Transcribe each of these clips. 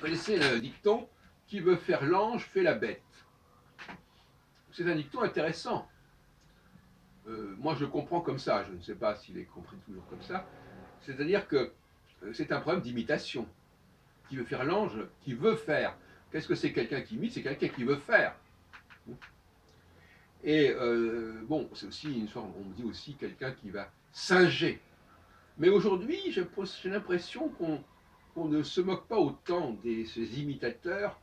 connaissez le dicton « Qui veut faire l'ange fait la bête ». C'est un dicton intéressant. Moi, je le comprends comme ça. Je ne sais pas s'il est compris toujours comme ça. C'est-à-dire que c'est un problème d'imitation. Qui veut faire l'ange, qui veut faire. Qu'est-ce que c'est quelqu'un qui imite? C'est quelqu'un qui veut faire. Et bon, c'est aussi une forme, on me dit aussi quelqu'un qui va singer. Mais aujourd'hui, j'ai l'impression qu'on ne se moque pas autant de ces imitateurs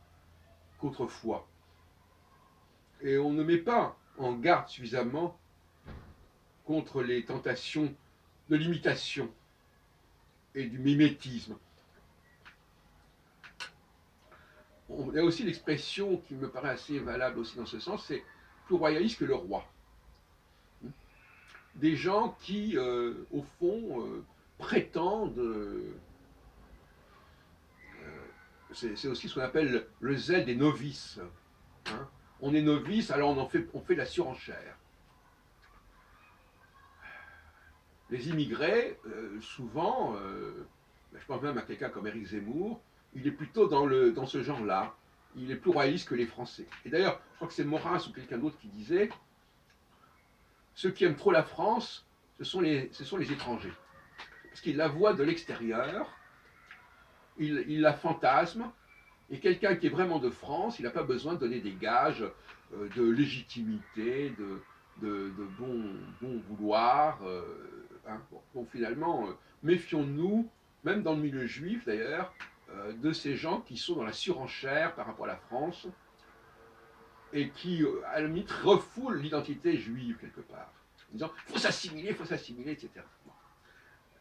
qu'autrefois. Et on ne met pas en garde suffisamment contre les tentations de l'imitation et du mimétisme. Il y a aussi l'expression qui me paraît assez valable aussi dans ce sens, c'est plus royaliste que le roi. Des gens qui, au fond, prétendent, c'est aussi ce qu'on appelle le zèle des novices. Hein. On est novice, alors on fait de la surenchère. Les immigrés, souvent, je pense même à quelqu'un comme Éric Zemmour, il est plutôt dans ce genre-là. Il est plus royaliste que les Français. Et d'ailleurs, je crois que c'est Maurras ou quelqu'un d'autre qui disait ceux qui aiment trop la France, ce sont les étrangers. Parce qu'ils la voient de l'extérieur, ils la fantasment, et quelqu'un qui est vraiment de France, il n'a pas besoin de donner des gages de légitimité, de bon vouloir. Hein. Bon, finalement, méfions-nous, même dans le milieu juif d'ailleurs, de ces gens qui sont dans la surenchère par rapport à la France et qui, à la limite, refoulent l'identité juive quelque part, en disant « faut s'assimiler, etc. »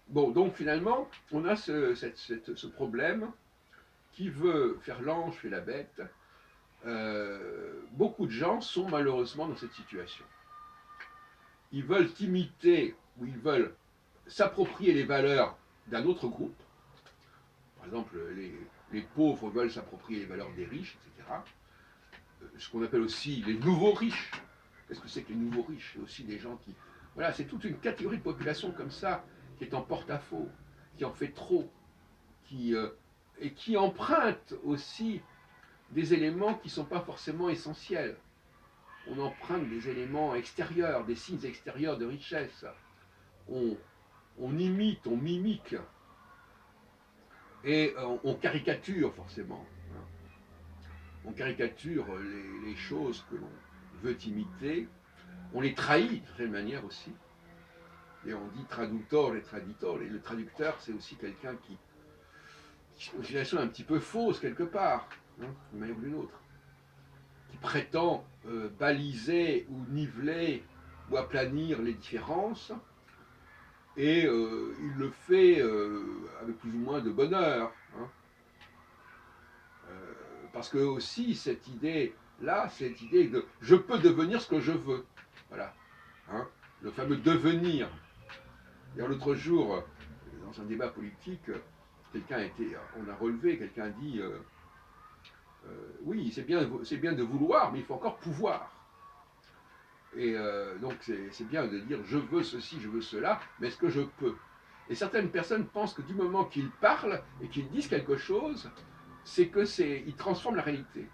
Bon, donc finalement, on a ce problème qui veut faire l'ange fait la bête. Beaucoup de gens sont malheureusement dans cette situation. Ils veulent imiter ou ils veulent s'approprier les valeurs d'un autre groupe. Par exemple, les pauvres veulent s'approprier les valeurs des riches, etc. Ce qu'on appelle aussi les nouveaux riches. Qu'est-ce que c'est que les nouveaux riches? C'est aussi des gens qui... Voilà, c'est toute une catégorie de population comme ça qui est en porte-à-faux, qui en fait trop, et qui emprunte aussi des éléments qui ne sont pas forcément essentiels. On emprunte des éléments extérieurs, des signes extérieurs de richesse. On imite, on mimique, et on caricature forcément. On caricature les choses que l'on veut imiter. On les trahit de certaine manière aussi. Et on dit traductor et traditor. Et le traducteur, c'est aussi quelqu'un qui a une situation un petit peu fausse quelque part, hein, d'une manière ou d'une autre, qui prétend baliser ou niveler ou aplanir les différences, et il le fait avec plus ou moins de bonheur. Hein. Parce que aussi cette idée-là, cette idée de « je peux devenir ce que je veux », voilà, hein, le fameux « devenir ». D'ailleurs, l'autre jour, dans un débat politique, on a relevé, quelqu'un a dit oui, c'est bien de vouloir, mais il faut encore pouvoir. Et donc c'est bien de dire je veux ceci, je veux cela, mais est-ce que je peux? Et certaines personnes pensent que du moment qu'ils parlent et qu'ils disent quelque chose, ils transforment la réalité.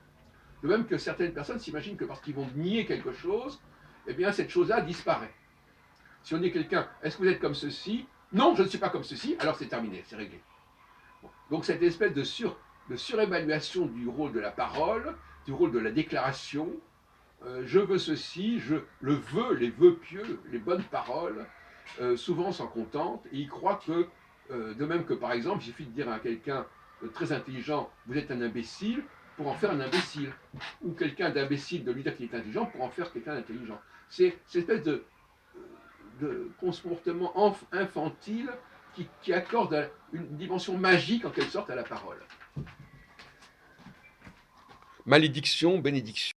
De même que certaines personnes s'imaginent que parce qu'ils vont nier quelque chose, eh bien cette chose-là disparaît. Si on dit à quelqu'un, est-ce que vous êtes comme ceci? Non, je ne suis pas comme ceci, alors c'est terminé, c'est réglé. Bon. Donc cette espèce de surévaluation du rôle de la parole, du rôle de la déclaration, je veux ceci, je le veux, les vœux pieux, les bonnes paroles, souvent s'en contentent, et ils croient que, de même que par exemple, il suffit de dire à quelqu'un de très intelligent, vous êtes un imbécile, pour en faire un imbécile, ou quelqu'un d'imbécile de lui dire qu'il est intelligent pour en faire quelqu'un d'intelligent. C'est cette espèce de comportement infantile qui accorde une dimension magique en quelque sorte à la parole. Malédiction, bénédiction.